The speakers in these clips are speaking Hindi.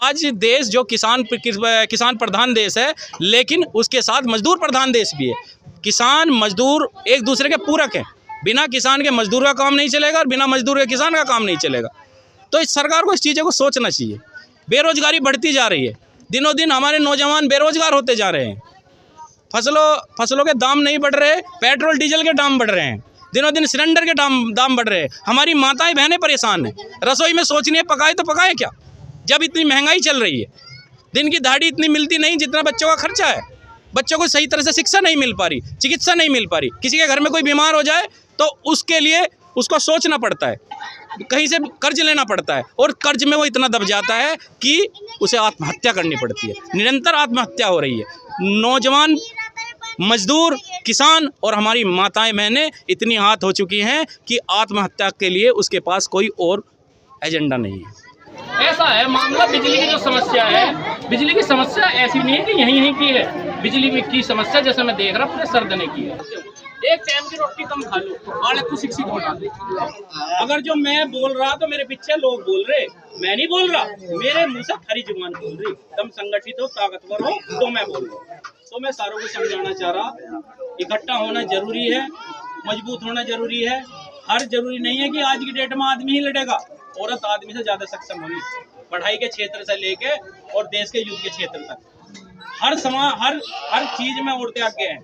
आज देश जो किसान प्रधान देश है, लेकिन उसके साथ मजदूर प्रधान देश भी है। किसान मजदूर एक दूसरे के पूरक हैं। बिना किसान के मजदूर का काम नहीं चलेगा और बिना मजदूर के किसान का काम नहीं चलेगा। तो इस सरकार को इस चीज़ों को सोचना चाहिए। बेरोजगारी बढ़ती जा रही है, दिनों दिन हमारे नौजवान बेरोजगार होते जा रहे हैं। फसलों के दाम नहीं बढ़ रहे, पेट्रोल डीजल के दाम बढ़ रहे हैं, दिनों दिन सिलेंडर के दाम बढ़ रहे हैं। हमारी माताएं बहनें परेशान हैं। रसोई में सोचनी है पकाए तो पकाए क्या, जब इतनी महंगाई चल रही है। दिन की दहाड़ी इतनी मिलती नहीं जितना बच्चों का खर्चा है। बच्चों को सही तरह से शिक्षा नहीं मिल पा रही, चिकित्सा नहीं मिल पा रही। किसी के घर में कोई बीमार हो जाए तो उसके लिए उसको सोचना पड़ता है, कहीं से कर्ज लेना पड़ता है, और कर्ज में वो इतना दब जाता है कि उसे आत्महत्या करनी पड़ती है। निरंतर आत्महत्या हो रही है। नौजवान, मजदूर, किसान और हमारी माताएं बहनें इतनी हाथ हो चुकी हैं कि आत्महत्या के लिए उसके पास कोई और एजेंडा नहीं है। ऐसा है मामला। बिजली की जो समस्या है, बिजली की समस्या ऐसी नहीं है कि यहीं की है। बिजली की समस्या जैसे मैं देख रहा पूरे सरदने की है। एक टाइम की रोटी कम खा लो, बालक को शिक्षित होना। अगर जो मैं बोल रहा तो मेरे पीछे लोग बोल रहे, मैं नहीं बोल रहा, मेरे मुंह से खरी जुबान बोल रही। तुम संगठित हो, ताकतवर हो तो मैं बोल रहा हूँ। तो मैं सारों को समझाना चाह रहा, इकट्ठा होना जरूरी है, मजबूत होना जरूरी है। हर जरूरी नहीं है कि आज की डेट में आदमी ही लड़ेगा, औरत आदमी से ज्यादा सक्षम होगी। पढ़ाई के क्षेत्र से लेके और देश के युद्ध के क्षेत्र तक हर चीज में औरतें आगे हैं।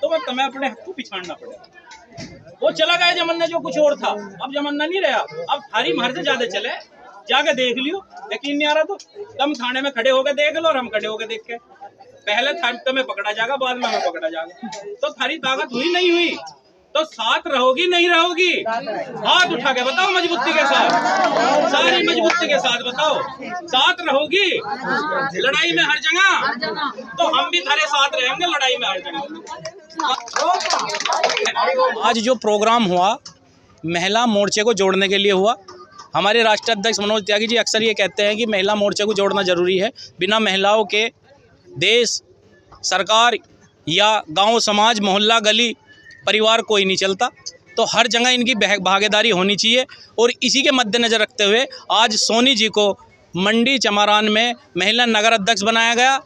तो मैं तुम्हें अपने हक को पिछाड़ना पड़ेगा। वो चला गया जमाना जो कुछ और था, अब जमाना नहीं रहा। अब थारी मार से ज्यादा चले, जाके देख लियो। यकीन नहीं आ रहा तो तुम थाने में खड़े होकर देख लो और हम खड़े होकर देख के। पहले तुम्हें पकड़ा जाएगा, बाद में हमें पकड़ा जाएगा। तो थारी ताकत हुई नहीं हुई तो साथ रहोगी नहीं रहोगी? हाथ उठा के बताओ मजबूती के साथ, सारी मजबूती के साथ बताओ, साथ रहोगी लड़ाई में हर जगह? तो हम भी थारे साथ रहेंगे लड़ाई में हर जगह। आज जो प्रोग्राम हुआ महिला मोर्चे को जोड़ने के लिए हुआ। हमारे राष्ट्रीय अध्यक्ष मनोज त्यागी जी अक्सर ये कहते हैं कि महिला मोर्चे को जोड़ना जरूरी है। बिना महिलाओं के देश, सरकार या गांव, समाज, मोहल्ला, गली, परिवार कोई नहीं चलता। तो हर जगह इनकी भागीदारी होनी चाहिए। और इसी के मद्देनजर रखते हुए आज सोनी जी को मंडी चमारान में महिला नगर अध्यक्ष बनाया गया।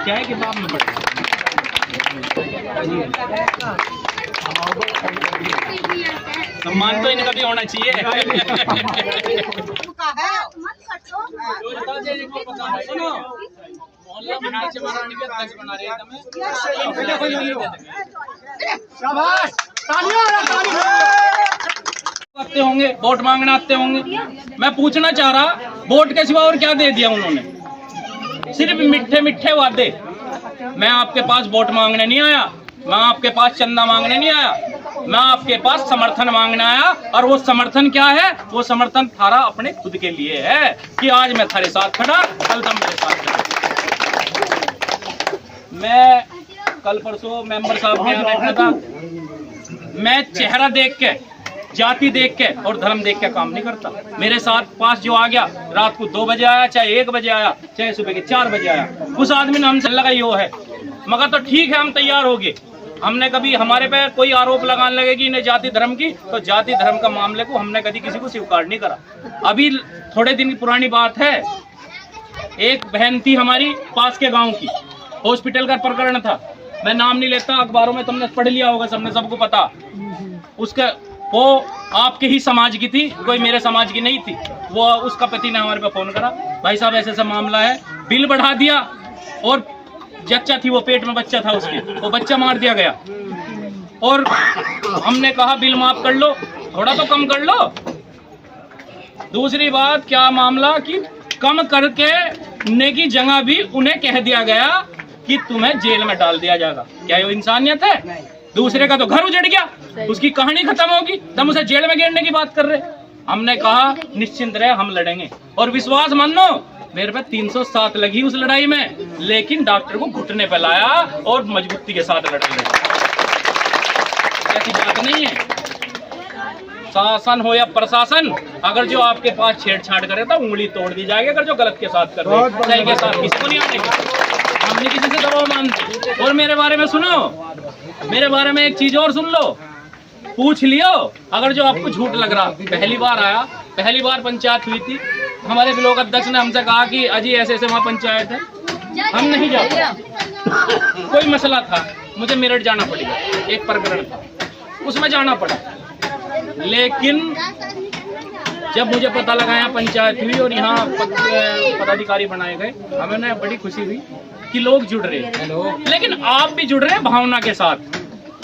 क्या है किताब में पढ़ सम्मान तो इनका भी होना चाहिए। सुनो, मोहल्ला मंडी चमारान के अध्यक्ष बना रहे आते होंगे, वोट मांगना आते होंगे। मैं पूछना चाह रहा, वोट के सिवा और क्या दे दिया उन्होंने? सिर्फ मीठे मीठे वादे। मैं आपके पास वोट मांगने नहीं आया, मैं आपके पास चंदा मांगने नहीं आया, मैं आपके पास समर्थन मांगने आया। और वो समर्थन क्या है? वो समर्थन थारा अपने खुद के लिए है कि आज मैं थारे साथ खड़ा, कल तुम मेरे साथ खड़ा। मैं कल परसों मेंबर साहब के यहाँ बैठा था। मैं चेहरा देख के, जाति देख के और धर्म देख के काम नहीं करता। मेरे साथ पास जो आ गया, रात को 2 बजे आया, चाहे 1 बजे आया, चाहे सुबह के 4 बजे आया, उस आदमी ने हमसे लगाई वो है। मगर तो ठीक है, हम तैयार हो गए। हमने कभी हमारे पे कोई आरोप लगाने लगेगी इन्हें जाति धर्म की, तो जाति धर्म का मामले को हमने कभी किसी को स्वीकार नहीं करा। अभी थोड़े दिन की पुरानी बात है, एक बहन थी हमारी पास के गाँव की, हॉस्पिटल का प्रकरण था। मैं नाम नहीं लेता, अखबारों में तुमने पढ़ लिया होगा, सबने सबको पता। उसका वो आपके ही समाज की थी, कोई मेरे समाज की नहीं थी। वो उसका पति ने हमारे पे फोन करा, भाई साहब ऐसे ऐसा मामला है, बिल बढ़ा दिया। और जच्चा थी वो, पेट में बच्चा था उसके, वो बच्चा मार दिया गया। और हमने कहा बिल माफ कर लो, थोड़ा तो कम कर लो। दूसरी बात क्या मामला कि कम करके ने की जगह भी उन्हें कह दिया गया कि तुम्हें जेल में डाल दिया जाएगा। क्या ये इंसानियत है? दूसरे का तो घर उजड़ गया, उसकी कहानी खत्म होगी, तुम उसे जेल में गिरने की बात कर रहे। हमने कहा निश्चिंत रहे, हम लड़ेंगे। और विश्वास मानो, मेरे पे 307 लगी उस लड़ाई में, लेकिन डॉक्टर को घुटने पे लाया और मजबूती के साथ लड़ाई लड़ी। ऐसी बात नहीं है। शासन हो या प्रशासन, अगर जो आपके पास छेड़छाड़ करे तो उंगली तोड़ दी जाएगी। अगर जो गलत के साथ कर रहे हैं, सही के साथ किसी को नहीं आने की। हमने किसी से दबाव मानते। और मेरे बारे में सुनो, मेरे बारे में एक चीज और सुन लो, पूछ लियो। अगर जो आपको झूठ लग रहा, पहली बार आया, पहली बार पंचायत हुई थी, हमारे ब्लॉक अध्यक्ष ने हमसे कहा कि अजी ऐसे ऐसे वहाँ पंचायत है, हम नहीं जाते। कोई मसला था, मुझे मेरठ जाना पड़ेगा, एक प्रकरण था, उसमें जाना पड़ा। लेकिन जब मुझे पता लगा यहाँ पंचायत हुई और यहाँ पदाधिकारी बनाए गए, हमें बड़ी खुशी हुई कि लोग जुड़ रहे हैं। लेकिन आप भी जुड़ रहे हैं भावना के साथ।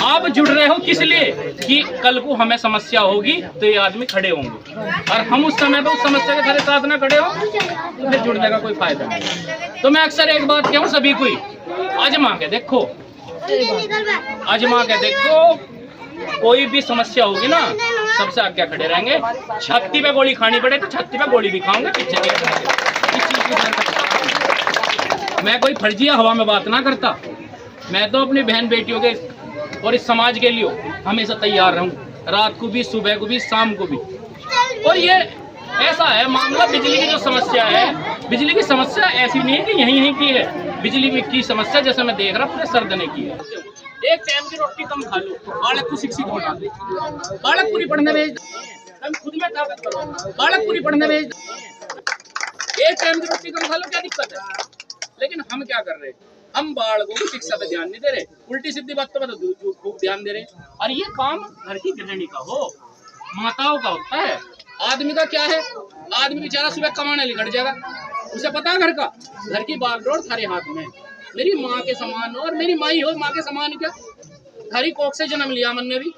आप जुड़ रहे हो किस लिए कि कल को हमें समस्या होगी तो ये आदमी खड़े होंगे, और हम उस समय पे उस समस्या के खड़े साथ ना खड़े हो तो फिर जुड़ने का कोई फायदा नहीं। तो मैं अक्सर एक बात कहूँ सभी को, आजमा के देखो, आजमा के देखो, कोई भी समस्या होगी ना, सबसे आगे खड़े रहेंगे। छाती पे गोली खानी पड़े तो छाती पे गोली भी खाऊंगे, पीछे नहीं हटेंगे। मैं कोई फर्जिया हवा में बात ना करता। मैं तो अपनी बहन बेटियों के और इस समाज के लिए हमेशा तैयार रहूं, रात को भी, सुबह को भी, शाम को भी। और ये ऐसा है मामला, बिजली की जो समस्या है, बिजली की समस्या ऐसी नहीं है कि यहीं की है। बिजली की समस्या जैसे मैं देख रहा पूरे सर्दने की है। एक टाइम की रोटी कम खा लो, बालक को शिक्षित होना दे, बालक पूरी पढ़ने भेज, तुम खुद में ताकत करो, बालक पूरी पढ़ने भेज। एक टाइम की रोटी कम खा लो, क्या दिक्कत है? लेकिन हम क्या कर रहे हैं, हम बालकों की शिक्षा पे ध्यान नहीं दे रहे, उल्टी सीधी बातों पर तो खूब ध्यान दे रहे। और ये काम घर की गृहिणी का हो, माताओं का होता है। आदमी का क्या है, आदमी बेचारा सुबह कमाने निकल जाएगा, उसे पता है घर का, घर की बागडोर थारे हाथ में। मेरी माँ के समान हो, और मेरी माँ ही हो, माँ के समान क्या, थारी कोख से जन्म लिया मन ने भी,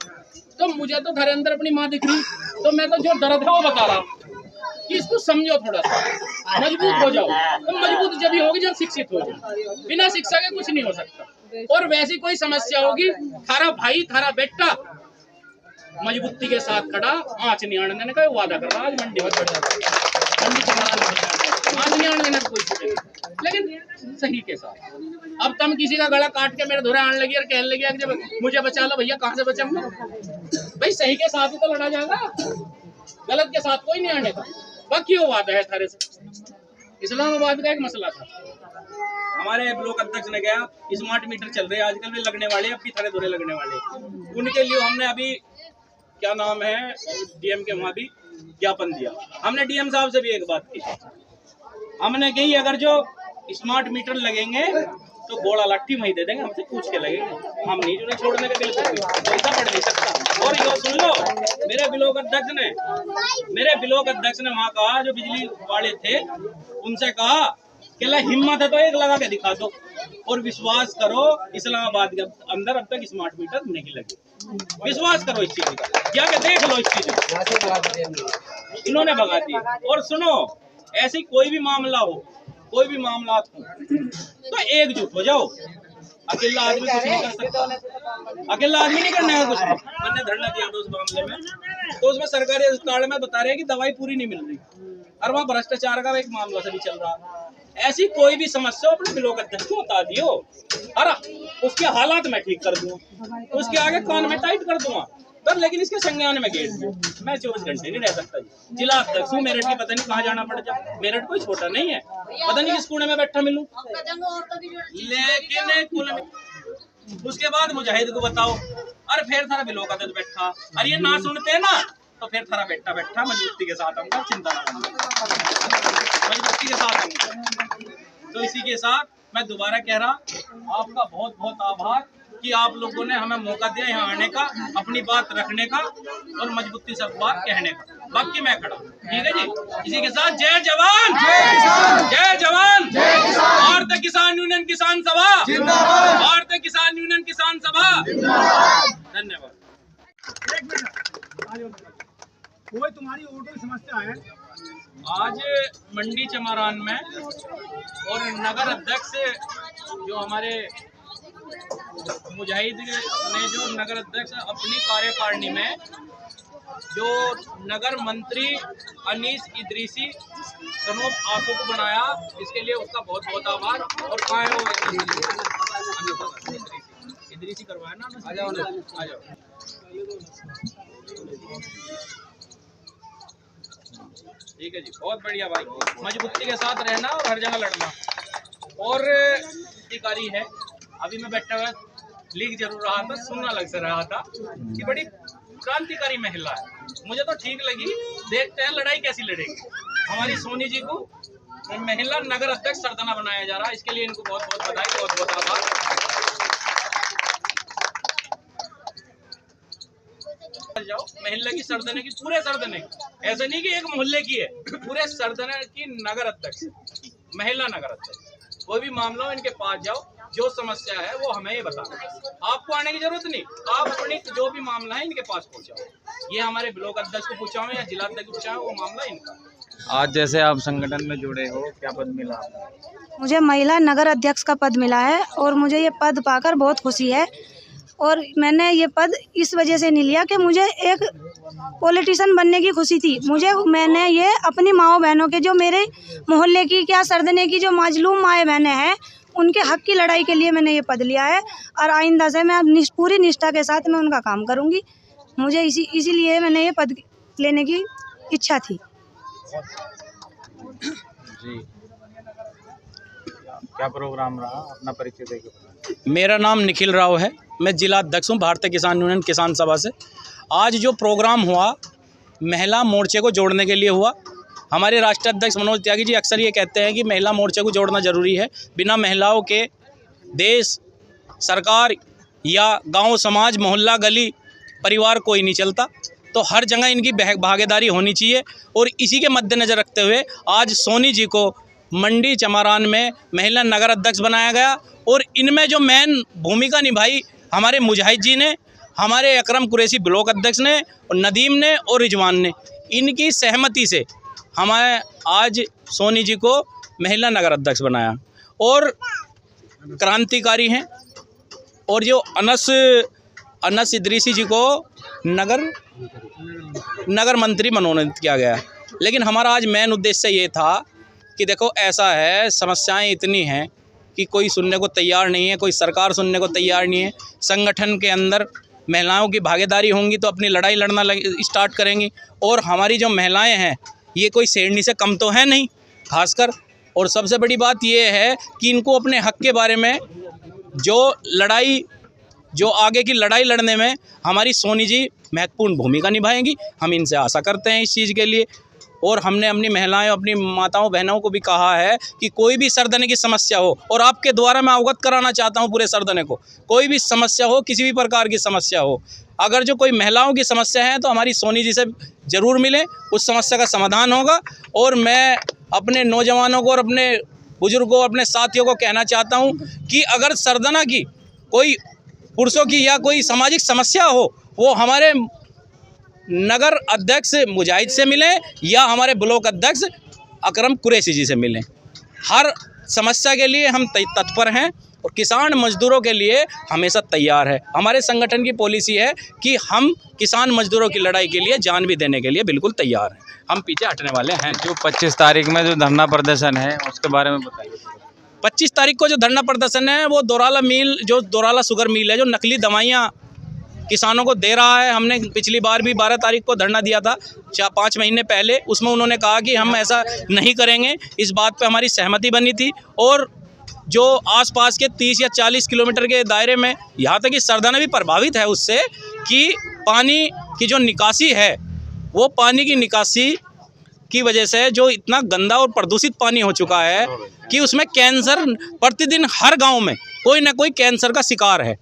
तो मुझे तो घर अंदर अपनी माँ दिख रही, तो मैं तो जो दर्द है वो बता रहा कि इसको समझो, थोड़ा सा मजबूत हो जाओ। तो मजबूत जब ही होगी जब शिक्षित हो जाओ, बिना शिक्षा के कुछ नहीं हो सकता। और वैसी कोई समस्या होगी, थारा भाई, थारा बेटा मजबूती के साथ खड़ा, आँच नहीं आने देने का वादा कर रहा। आज मंडी में आँच नहीं आने देने का कोई छूटेगा, लेकिन सही के साथ। अब तुम किसी का गला काट के मेरे धुरे आने लगी और कहने लगी कि जब मुझे बचा लो भैया, कहाँ से बचाऊंगा? भाई सही के साथ ही तो लड़ा जाएगा, गलत के साथ कोई नहीं आने का। बाकी वो वादा है थारे से। इस्लामाबाद का एक मसला था, हमारे ब्लॉक अध्यक्ष ने गया, स्मार्ट मीटर चल रहे हैं आजकल भी लगने वाले, अब की थारे धुरे लगने वाले, उनके लिए हमने अभी क्या नाम है डीएम के वहाँ भी ज्ञापन दिया। हमने डीएम साहब से भी एक बात की, हमने कही अगर जो स्मार्ट मीटर लगेंगे तो गोला लाठी वहीं दे देंगे, हमसे पूछ के लगेंगे, हम नहीं जुड़े छोड़ने के बिल्कुल पैसा पड़ नहीं सकता। और यो सुन लो, मेरे ब्लॉक अध्यक्ष ने वहाँ कहा, जो बिजली वाले थे उनसे कहा कि हिम्मत है तो एक लगा के दिखा दो। और विश्वास करो, इस्लामाबाद के अंदर अब तक स्मार्ट मीटर नहीं लगे। विश्वास करो इस चीज का, जाके देख लो इस चीज को, इन्होंने भगा दिया। और सुनो, ऐसी कोई भी मामला हो, कोई भी मामला हो तो एकजुट हो जाओ। अकेला आदमी कुछ नहीं कर सकता, अकेला आदमी नहीं करने का कुछ। मैंने धरना दिया था उस मामले में, तो उसमें सरकारी अस्पताल में बता रहे हैं कि दवाई पूरी नहीं मिल रही, और वहाँ भ्रष्टाचार का एक मामला से भी चल रहा। ऐसी कोई भी समस्या अपने ब्लॉक अध्यक्ष को बता दियो, और उसके हालात मैं ठीक कर दूंगा, उसके आगे कान में टाइट कर दूंगा, पर लेकिन इसके संज्ञान में गेट दूं। मैं 24 घंटे नहीं रह सकता जी। जिला अध्यक्ष हूँ, मेरठ की पता नहीं कहाँ जाना पड़ जाए, मेरठ कोई छोटा नहीं है, पता नहीं किस कोने में बैठा मिलूं। लेकिन कुल उसके बाद मुजाहिद को बताओ, और फिर थारा ब्लॉक अध्यक्ष बैठा, और ये ना सुनते ना तो फिर थारा बेटा बैठा मजबूती के साथ, हमका चिंता ना करना, मजबूती के साथ हमका। तो इसी के साथ मैं दोबारा कह रहा, आपका बहुत बहुत आभार कि आप लोगों ने हमें मौका दिया यहाँ आने का, अपनी बात रखने का और मजबूती से बात कहने का। बाकी मैं खड़ा, ठीक है जी। इसी के साथ जय जवान, जय जवान, भारतीय किसान यूनियन किसान सभा जिंदाबाद, भारतीय किसान यूनियन किसान सभा जिंदाबाद। धन्यवाद। कोई तुम्हारी ऑटो की समस्या है? आज मंडी चमारान में और नगर अध्यक्ष जो हमारे मुजाहिद ने, जो नगर अध्यक्ष अपनी कार्यकारिणी में जो नगर मंत्री अनीस इदरीसी सनोब आंसू को बनाया, इसके लिए उसका बहुत बहुत आभार। और कहाँ है वो इदरीसी करवाया ना, आ जाओ ना, आ जाओ। ठीक है जी, बहुत बढ़िया भाई, मजबूती के साथ रहना और हर जगह लड़ना। और अधिकारी है, अभी मैं बैठा हुआ लिख जरूर रहा था, सुनना लग से रहा था कि बड़ी क्रांतिकारी महिला है, मुझे तो ठीक लगी। देखते हैं लड़ाई कैसी लड़ेगी। हमारी सोनी जी को महिला नगर अध्यक्ष सरदाना बनाया जा रहा है, इसके लिए इनको बहुत बहुत बधाई, बहुत बहुत आभार। जाओ महिला की सरदाने की, पूरे सरदाने की, ऐसे नहीं कि एक मोहल्ले की है, पूरे सरदाने की नगर अध्यक्ष, महिला नगर अध्यक्ष। कोई भी मामला हो इनके पास जाओ, जो समस्या है वो हमें ही बताना, आपको आने की जरूरत नहीं। आप अपनी जो भी मामला है इनके पास पहुंचाओ, ये हमारे ब्लॉक अध्यक्ष को पूछाओ या जिला अध्यक्ष को पूछाओ, वो मामला इनका। आज जैसे आप संगठन में जुड़े हो, क्या पद मिला? मुझे महिला नगर अध्यक्ष का पद मिला है और मुझे ये पद पाकर बहुत खुशी है। और मैंने ये पद इस वजह से नहीं लिया कि मुझे एक पॉलिटिशियन बनने की खुशी थी। मैंने ये अपनी माओ बहनों के, जो मेरे मोहल्ले की, क्या सरदने की जो मजलूम माएँ बहनें हैं, उनके हक की लड़ाई के लिए मैंने ये पद लिया है। और आइंदा से मैं पूरी निष्ठा के साथ मैं उनका काम करूँगी। मुझे इसीलिए मैंने ये पद लेने की इच्छा थी। जी, क्या प्रोग्राम रहा? अपना परिचय देके बताएं। मेरा नाम निखिल राव है, मैं जिला अध्यक्ष हूँ भारतीय किसान यूनियन किसान सभा से। आज जो प्रोग्राम हुआ महिला मोर्चे को जोड़ने के लिए हुआ। हमारे राष्ट्रीय अध्यक्ष मनोज त्यागी जी अक्सर ये कहते हैं कि महिला मोर्चे को जोड़ना ज़रूरी है, बिना महिलाओं के देश, सरकार या गांव, समाज, मोहल्ला, गली, परिवार कोई नहीं चलता। तो हर जगह इनकी भागीदारी होनी चाहिए। और इसी के मद्देनज़र रखते हुए आज सोनी जी को मंडी चमारान में महिला नगर अध्यक्ष बनाया गया। और इनमें जो मेन भूमिका निभाई हमारे मुजाहिद जी ने, हमारे अकरम कुरैशी ब्लॉक अध्यक्ष ने, और नदीम ने और रिजवान ने, इनकी सहमति से हमारे आज सोनी जी को महिला नगर अध्यक्ष बनाया। और क्रांतिकारी हैं। और जो अनस इदरीसी जी को नगर मंत्री मनोनीत किया गया। लेकिन हमारा आज मेन उद्देश्य ये था कि देखो ऐसा है, समस्याएं इतनी हैं कि कोई सुनने को तैयार नहीं है, कोई सरकार सुनने को तैयार नहीं है। संगठन के अंदर महिलाओं की भागीदारी होंगी तो अपनी लड़ाई लड़ना स्टार्ट करेंगी। और हमारी जो महिलाएं हैं ये कोई शेरनी से कम तो है नहीं, खासकर। और सबसे बड़ी बात ये है कि इनको अपने हक के बारे में जो आगे की लड़ाई लड़ने में हमारी सोनी जी महत्वपूर्ण भूमिका निभाएंगी। हम इनसे आशा करते हैं इस चीज़ के लिए। और हमने अपनी महिलाएं, अपनी माताओं बहनों को भी कहा है कि कोई भी सरदने की समस्या हो, और आपके द्वारा मैं अवगत कराना चाहता हूं पूरे सरदने को, कोई भी समस्या हो, किसी भी प्रकार की समस्या हो, अगर जो कोई महिलाओं की समस्या है तो हमारी सोनी जी से ज़रूर मिलें, उस समस्या का समाधान होगा। और मैं अपने नौजवानों को और अपने बुजुर्गों, अपने साथियों को कहना चाहता हूँ कि अगर सरदना की कोई पुरुषों की या कोई सामाजिक समस्या हो, वो हमारे नगर अध्यक्ष मुजाहिद से मिलें या हमारे ब्लॉक अध्यक्ष अकरम कुरैशी जी से मिलें। हर समस्या के लिए हम तत्पर हैं और किसान मजदूरों के लिए हमेशा तैयार है। हमारे संगठन की पॉलिसी है कि हम किसान मजदूरों की लड़ाई के लिए जान भी देने के लिए बिल्कुल तैयार हैं, हम पीछे हटने वाले हैं। जो 25 तारीख में जो धरना प्रदर्शन है उसके बारे में बताइए। 25 तारीख को जो धरना प्रदर्शन है वो दोराला शुगर मिल है, जो नकली दवाइयाँ किसानों को दे रहा है। हमने पिछली बार भी 12 तारीख को धरना दिया था, 5 महीने पहले। उसमें उन्होंने कहा कि हम ऐसा नहीं करेंगे, इस बात पे हमारी सहमति बनी थी। और जो आसपास के 30 या 40 किलोमीटर के दायरे में, यहाँ तक कि सरदाना भी प्रभावित है उससे कि पानी की जो निकासी है, वो पानी की निकासी की वजह से जो इतना गंदा और प्रदूषित पानी हो चुका है कि उसमें कैंसर प्रतिदिन हर गांव में कोई ना कोई कैंसर का शिकार है।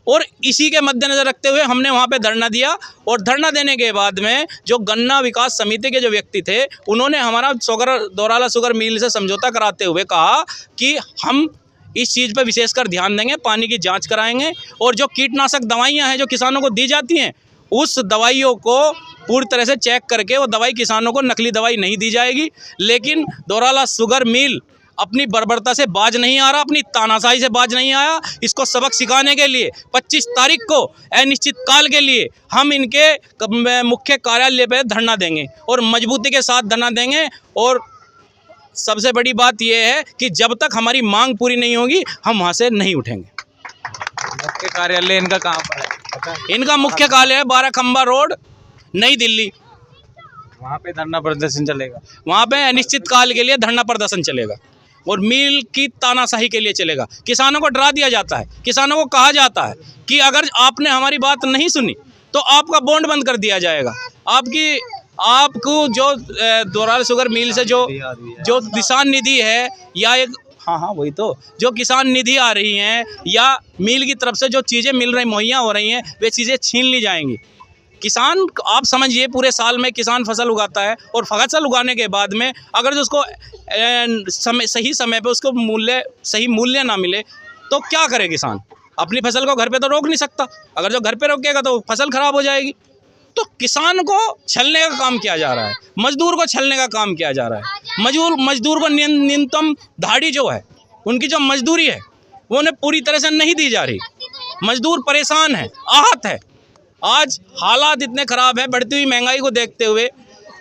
और इसी के मद्देनज़र रखते हुए हमने वहाँ पे धरना दिया। और धरना देने के बाद में जो गन्ना विकास समिति के जो व्यक्ति थे, उन्होंने हमारा दोराला शुगर मिल से समझौता कराते हुए कहा कि हम इस चीज़ पे विशेषकर ध्यान देंगे, पानी की जांच कराएंगे। और जो कीटनाशक दवाइयाँ हैं जो किसानों को दी जाती हैं, उस दवाइयों को पूरी तरह से चेक करके वो दवाई किसानों को नकली दवाई नहीं दी जाएगी। लेकिन दोराला शुगर मिल अपनी बर्बरता से बाज नहीं आ रहा, अपनी तानाशाही से बाज नहीं आया। इसको सबक सिखाने के लिए 25 तारीख को अनिश्चितकाल के लिए हम इनके मुख्य कार्यालय पर धरना देंगे और मजबूती के साथ धरना देंगे। और सबसे बड़ी बात यह है कि जब तक हमारी मांग पूरी नहीं होगी हम वहाँ से नहीं उठेंगे। मुख्य कार्यालय इनका कहाँ पर है? इनका मुख्य कार्यालय है 12 खंबा रोड, नई दिल्ली। वहाँ पे धरना प्रदर्शन चलेगा। वहाँ पे अनिश्चितकाल के लिए धरना प्रदर्शन चलेगा और मिल की तानाशाही के लिए चलेगा। किसानों को डरा दिया जाता है, किसानों को कहा जाता है कि अगर आपने हमारी बात नहीं सुनी तो आपका बॉन्ड बंद कर दिया जाएगा। आपको जो दोराल शुगर मिल से जो किसान निधि है या एक वही तो जो किसान निधि आ रही हैं या मिल की तरफ से जो चीज़ें मिल रही मुहैया हो रही हैं वे चीज़ें छीन ली जाएंगी। किसान, आप समझिए, पूरे साल में किसान फसल उगाता है और फसल उगाने के बाद में अगर जो उसको सही समय पे उसको सही मूल्य ना मिले तो क्या करे किसान? अपनी फसल को घर पे तो रोक नहीं सकता, अगर जो घर पे रोकेगा तो फसल खराब हो जाएगी। तो किसान को छलने का काम किया जा रहा है, मजदूर को छलने का काम किया जा रहा है। मजदूर को न्यूनतम दिहाड़ी जो है, उनकी जो मजदूरी है वो उन्हें पूरी तरह से नहीं दी जा रही। मजदूर परेशान है, आहत है। आज हालात इतने ख़राब है, बढ़ती हुई महंगाई को देखते हुए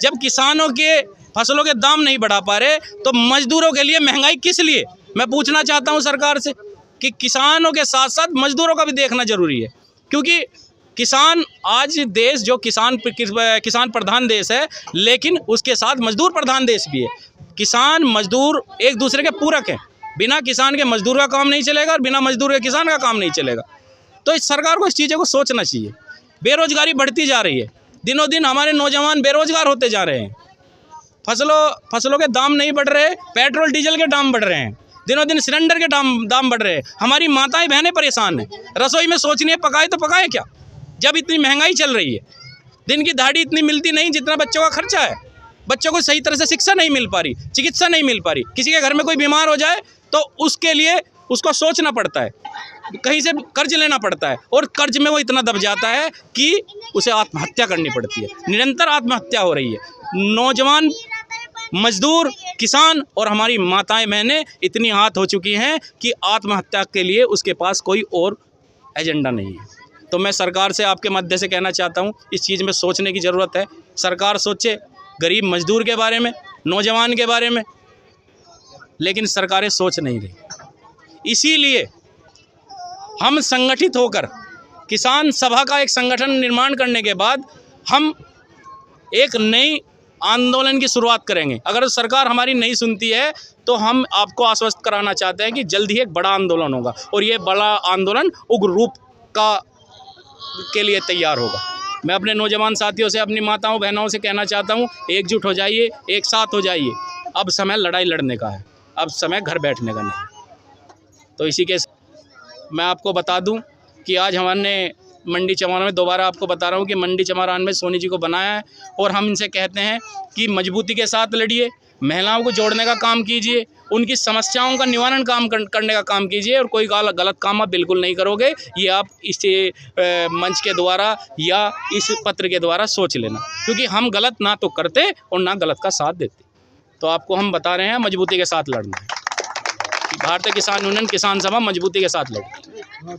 जब किसानों के फसलों के दाम नहीं बढ़ा पा रहे तो मजदूरों के लिए महंगाई किस लिए? मैं पूछना चाहता हूं सरकार से कि किसानों के साथ साथ मजदूरों का भी देखना ज़रूरी है, क्योंकि किसान, आज देश जो किसान प्रधान देश है लेकिन उसके साथ मजदूर प्रधान देश भी है। किसान मजदूर एक दूसरे के पूरक हैं। बिना किसान के मजदूर का काम नहीं चलेगा और बिना मजदूर के किसान का काम नहीं चलेगा। तो इस सरकार को इस चीज़ों को सोचना चाहिए। बेरोजगारी बढ़ती जा रही है, दिनों दिन हमारे नौजवान बेरोजगार होते जा रहे हैं। फसलों के दाम नहीं बढ़ रहे, पेट्रोल डीजल के दाम बढ़ रहे हैं, दिनों दिन सिलेंडर के दाम बढ़ रहे हैं। हमारी माताएं बहनें परेशान हैं, रसोई में सोचनी है पकाए तो पकाए क्या, जब इतनी महंगाई चल रही है। दिन की दिहाड़ी इतनी मिलती नहीं जितना बच्चों का खर्चा है। बच्चों को सही तरह से शिक्षा नहीं मिल पा रही, चिकित्सा नहीं मिल पा रही। किसी के घर में कोई बीमार हो जाए तो उसके लिए उसको सोचना पड़ता है, कहीं से कर्ज लेना पड़ता है और कर्ज में वो इतना दब जाता है कि उसे आत्महत्या करनी पड़ती है। निरंतर आत्महत्या हो रही है। नौजवान, मजदूर, किसान और हमारी माताएं बहनें इतनी आहत हो चुकी हैं कि आत्महत्या के लिए उसके पास कोई और एजेंडा नहीं है। तो मैं सरकार से आपके मध्य से कहना चाहता हूँ, इस चीज़ में सोचने की ज़रूरत है। सरकार सोचे गरीब मजदूर के बारे में, नौजवान के बारे में, लेकिन सरकारें सोच नहीं रही। इसीलिए हम संगठित होकर किसान सभा का एक संगठन निर्माण करने के बाद हम एक नई आंदोलन की शुरुआत करेंगे। अगर सरकार हमारी नहीं सुनती है तो हम आपको आश्वस्त कराना चाहते हैं कि जल्द ही एक बड़ा आंदोलन होगा और ये बड़ा आंदोलन उग्र रूप के लिए तैयार होगा। मैं अपने नौजवान साथियों से, अपनी माताओं बहनों से कहना चाहता हूँ, एकजुट हो जाइए, एक साथ हो जाइए। अब समय लड़ाई लड़ने का है, अब समय घर बैठने का नहीं। तो इसी के मैं आपको बता दूं कि आज हमने मंडी चमारान में, दोबारा आपको बता रहा हूं कि मंडी चमारान में सोनी जी को बनाया है और हम इनसे कहते हैं कि मजबूती के साथ लड़िए, महिलाओं को जोड़ने का काम कीजिए, उनकी समस्याओं का निवारण करने का काम कीजिए और कोई गलत काम आप बिल्कुल नहीं करोगे। ये आप इस मंच के द्वारा या इस पत्र के द्वारा सोच लेना, क्योंकि हम गलत ना तो करते और ना गलत का साथ देते। तो आपको हम बता रहे हैं मजबूती के साथ लड़ना है। भारतीय किसान यूनियन किसान सभा मजबूती के साथ लड़े।